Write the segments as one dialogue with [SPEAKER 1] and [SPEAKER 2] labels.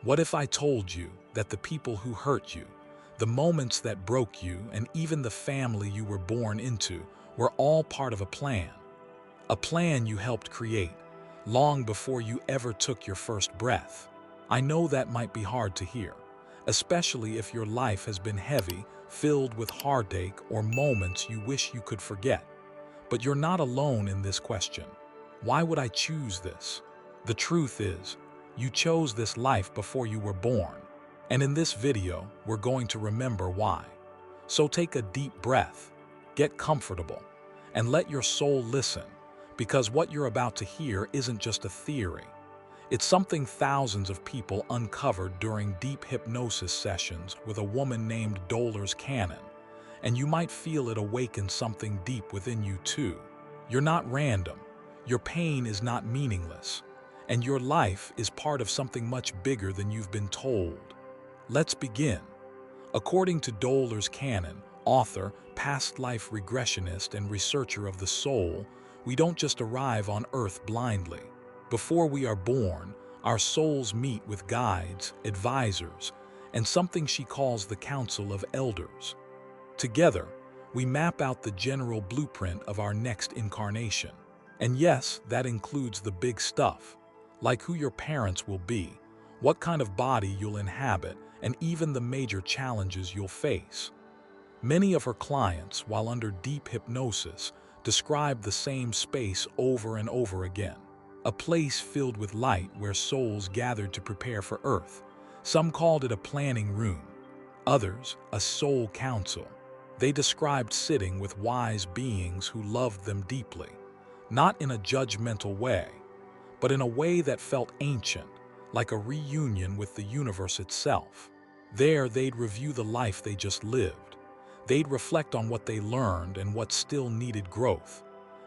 [SPEAKER 1] What if I told you that the people who hurt you, the moments that broke you, and even the family you were born into were all part of a plan? A plan you helped create long before you ever took your first breath. I know that might be hard to hear, especially if your life has been heavy, filled with heartache or moments you wish you could forget. But you're not alone in this question. Why would I choose this? The truth is, you chose this life before you were born. And in this video, we're going to remember why. So take a deep breath, get comfortable, and let your soul listen, because what you're about to hear isn't just a theory. It's something thousands of people uncovered during deep hypnosis sessions with a woman named Dolores Cannon, and you might feel it awaken something deep within you too. You're not random, your pain is not meaningless, and your life is part of something much bigger than you've been told. Let's begin. According to Dolores Cannon, author, past life regressionist, and researcher of the soul, we don't just arrive on Earth blindly. Before we are born, our souls meet with guides, advisors, and something she calls the Council of Elders. Together, we map out the general blueprint of our next incarnation. And yes, that includes the big stuff, like who your parents will be, what kind of body you'll inhabit, and even the major challenges you'll face. Many of her clients, while under deep hypnosis, describe the same space over and over again. A place filled with light where souls gathered to prepare for Earth. Some called it a planning room, others a soul council. They described sitting with wise beings who loved them deeply, not in a judgmental way, but in a way that felt ancient, like a reunion with the universe itself. There, they'd review the life they just lived. They'd reflect on what they learned and what still needed growth.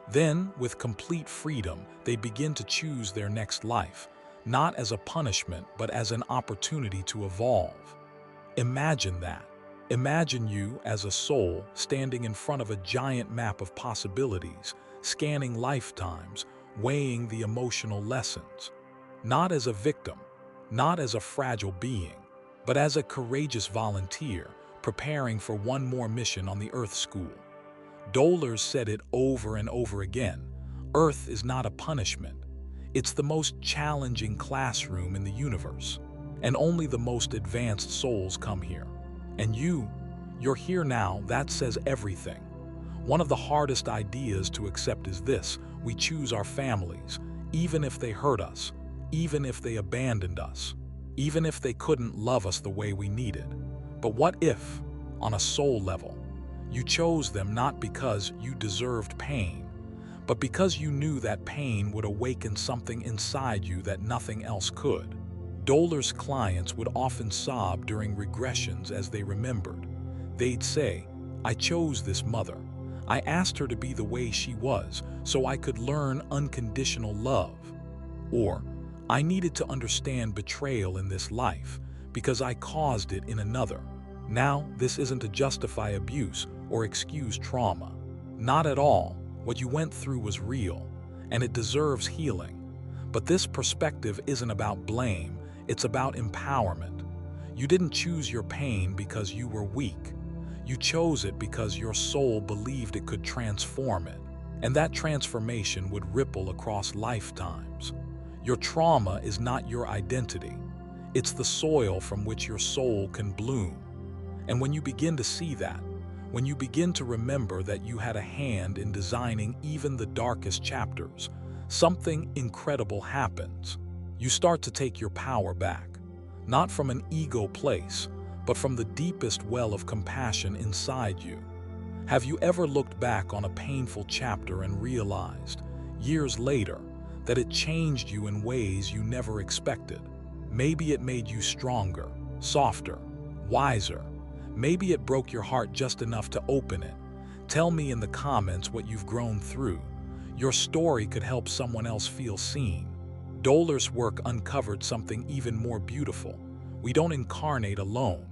[SPEAKER 1] Then, with complete freedom, they'd begin to choose their next life, not as a punishment, but as an opportunity to evolve. Imagine that. Imagine you as a soul standing in front of a giant map of possibilities, scanning lifetimes, weighing the emotional lessons. Not as a victim, not as a fragile being, but as a courageous volunteer preparing for one more mission on the Earth School. Dolores said it over and over again. Earth is not a punishment. It's the most challenging classroom in the universe, and only the most advanced souls come here. And you're here now. That says everything. One of the hardest ideas to accept is this: we choose our families, even if they hurt us, even if they abandoned us, even if they couldn't love us the way we needed. But what if, on a soul level, you chose them not because you deserved pain, but because you knew that pain would awaken something inside you that nothing else could? Dolores' clients would often sob during regressions as they remembered. They'd say, "I chose this mother. I asked her to be the way she was so I could learn unconditional love." Or, "I needed to understand betrayal in this life because I caused it in another." Now, this isn't to justify abuse or excuse trauma. Not at all. What you went through was real, and it deserves healing. But this perspective isn't about blame, it's about empowerment. You didn't choose your pain because you were weak. You chose it because your soul believed it could transform it, and that transformation would ripple across lifetimes. Your trauma is not your identity. It's the soil from which your soul can bloom. And when you begin to see that, when you begin to remember that you had a hand in designing even the darkest chapters, something incredible happens. You start to take your power back, not from an ego place, but from the deepest well of compassion inside you. Have you ever looked back on a painful chapter and realized, years later, that it changed you in ways you never expected? Maybe it made you stronger, softer, wiser. Maybe it broke your heart just enough to open it. Tell me in the comments what you've grown through. Your story could help someone else feel seen. Dolores' work uncovered something even more beautiful. We don't incarnate alone.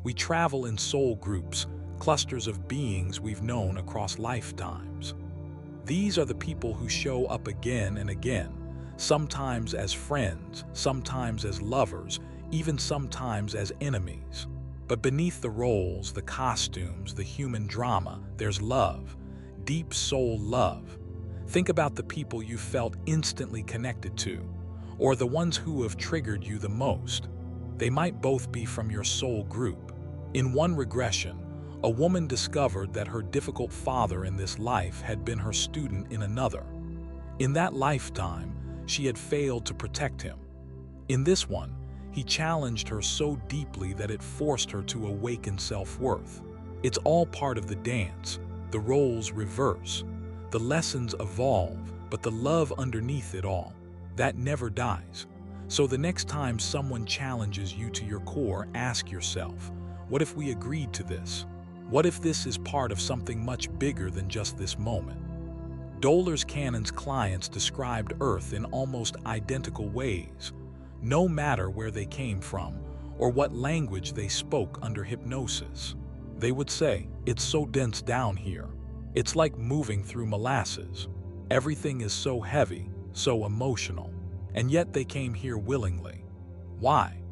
[SPEAKER 1] We travel in soul groups, clusters of beings we've known across lifetimes. These are the people who show up again and again, sometimes as friends, sometimes as lovers, even sometimes as enemies. But beneath the roles, the costumes, the human drama, there's love, deep soul love. Think about the people you felt instantly connected to, or the ones who have triggered you the most. They might both be from your soul group. In one regression, a woman discovered that her difficult father in this life had been her student in another. In that lifetime, she had failed to protect him. In this one, he challenged her so deeply that it forced her to awaken self-worth. It's all part of the dance. The roles reverse. The lessons evolve, but the love underneath it all, that never dies. So the next time someone challenges you to your core, ask yourself, what if we agreed to this? What if this is part of something much bigger than just this moment? Dolores Cannon's clients described Earth in almost identical ways, no matter where they came from or what language they spoke under hypnosis. They would say, "It's so dense down here. It's like moving through molasses. Everything is so heavy, so emotional." And yet they came here willingly. Why?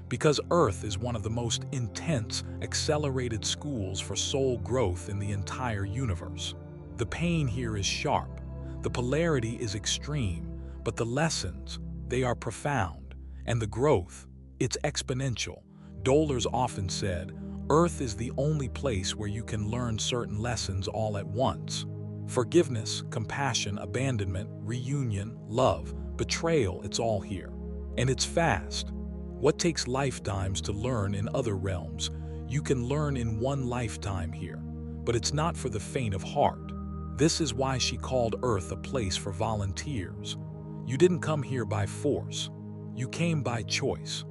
[SPEAKER 1] Because Earth is one of the most intense, accelerated schools for soul growth in the entire universe. The pain here is sharp, the polarity is extreme, but the lessons, they are profound, and the growth, it's exponential. Dolores often said, Earth is the only place where you can learn certain lessons all at once. Forgiveness, compassion, abandonment, reunion, love, betrayal, it's all here. And it's fast. What takes lifetimes to learn in other realms, you can learn in one lifetime here. But it's not for the faint of heart. This is why she called Earth a place for volunteers. You didn't come here by force. You came by choice.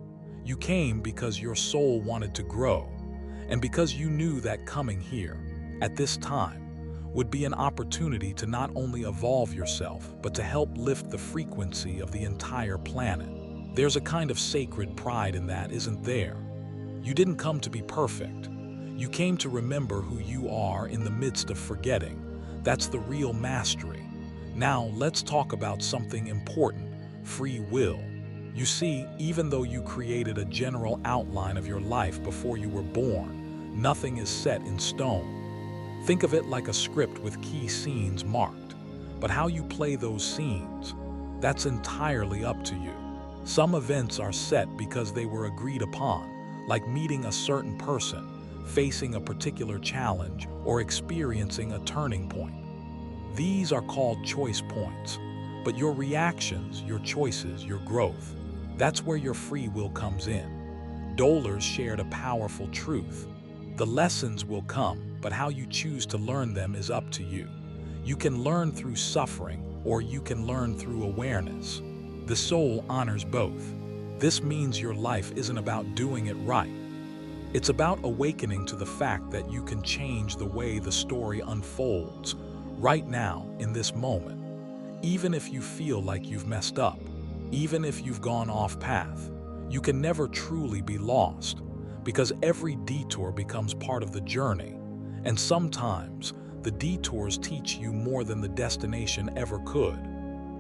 [SPEAKER 1] You came because your soul wanted to grow, and because you knew that coming here, at this time, would be an opportunity to not only evolve yourself, but to help lift the frequency of the entire planet. There's a kind of sacred pride in that, isn't there? You didn't come to be perfect. You came to remember who you are in the midst of forgetting. That's the real mastery. Now, let's talk about something important, free will. You see, even though you created a general outline of your life before you were born, nothing is set in stone. Think of it like a script with key scenes marked. But how you play those scenes, that's entirely up to you. Some events are set because they were agreed upon, like meeting a certain person, facing a particular challenge, or experiencing a turning point. These are called choice points. But your reactions, your choices, your growth, that's where your free will comes in. Dolores shared a powerful truth. The lessons will come, but how you choose to learn them is up to you. You can learn through suffering, or you can learn through awareness. The soul honors both. This means your life isn't about doing it right. It's about awakening to the fact that you can change the way the story unfolds, right now, in this moment. Even if you feel like you've messed up, even if you've gone off path, you can never truly be lost, because every detour becomes part of the journey. And sometimes, the detours teach you more than the destination ever could.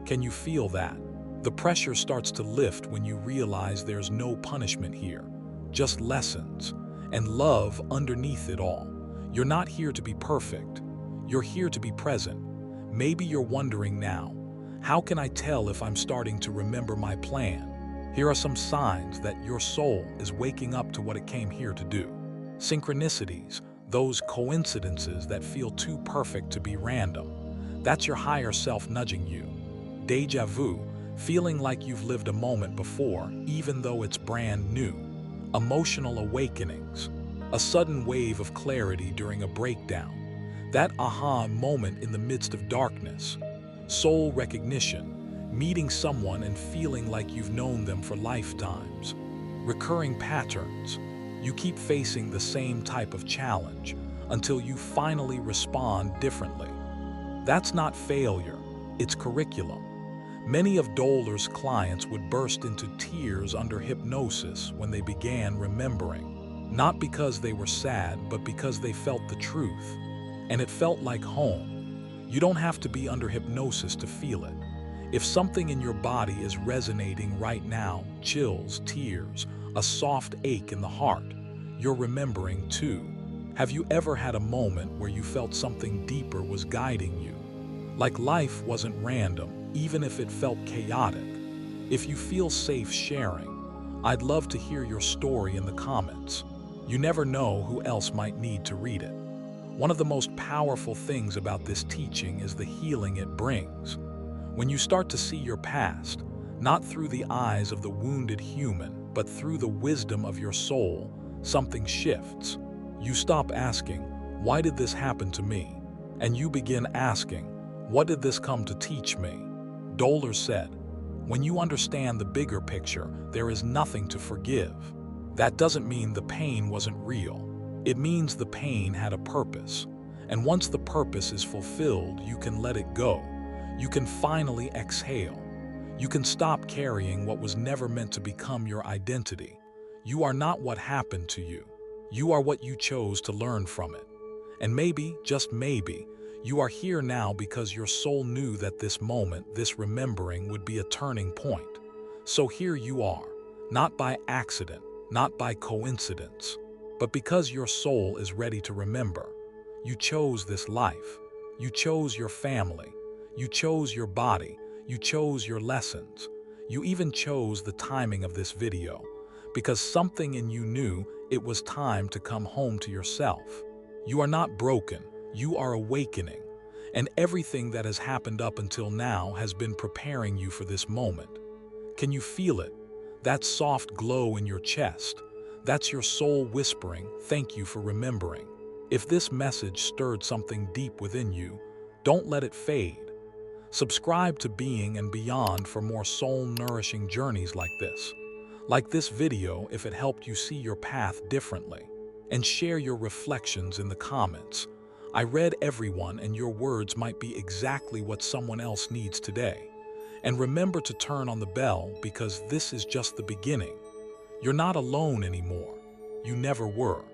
[SPEAKER 1] Can you feel that? The pressure starts to lift when you realize there's no punishment here, just lessons, and love underneath it all. You're not here to be perfect. You're here to be present. Maybe you're wondering now, how can I tell if I'm starting to remember my plan? Here are some signs that your soul is waking up to what it came here to do. Synchronicities, those coincidences that feel too perfect to be random. That's your higher self nudging you. Déjà vu, feeling like you've lived a moment before, even though it's brand new. Emotional awakenings, a sudden wave of clarity during a breakdown. That aha moment in the midst of darkness. Soul recognition, meeting someone and feeling like you've known them for lifetimes. Recurring patterns. You keep facing the same type of challenge until you finally respond differently. That's not failure, it's curriculum. Many of Dolores' clients would burst into tears under hypnosis when they began remembering, not because they were sad, but because they felt the truth. And it felt like home. You don't have to be under hypnosis to feel it. If something in your body is resonating right now, chills, tears, a soft ache in the heart, you're remembering too. Have you ever had a moment where you felt something deeper was guiding you? Like life wasn't random, even if it felt chaotic. If you feel safe sharing, I'd love to hear your story in the comments. You never know who else might need to read it. One of the most powerful things about this teaching is the healing it brings. When you start to see your past, not through the eyes of the wounded human, but through the wisdom of your soul, something shifts. You stop asking, "Why did this happen to me?" And you begin asking, "What did this come to teach me?" Dolores said, "When you understand the bigger picture, there is nothing to forgive." That doesn't mean the pain wasn't real. It means the pain had a purpose. And once the purpose is fulfilled, you can let it go. You can finally exhale. You can stop carrying what was never meant to become your identity. You are not what happened to you. You are what you chose to learn from it. And maybe, just maybe, you are here now because your soul knew that this moment, this remembering, would be a turning point. So here you are, not by accident, not by coincidence, but because your soul is ready to remember. You chose this life. You chose your family. You chose your body. You chose your lessons. You even chose the timing of this video, because something in you knew it was time to come home to yourself. You are not broken. You are awakening. And everything that has happened up until now has been preparing you for this moment. Can you feel it? That soft glow in your chest. That's your soul whispering, "Thank you for remembering." If this message stirred something deep within you, don't let it fade. Subscribe to Being and Beyond for more soul-nourishing journeys like this. Like this video if it helped you see your path differently. And share your reflections in the comments. I read everyone, and your words might be exactly what someone else needs today. And remember to turn on the bell, because this is just the beginning. You're not alone anymore. You never were.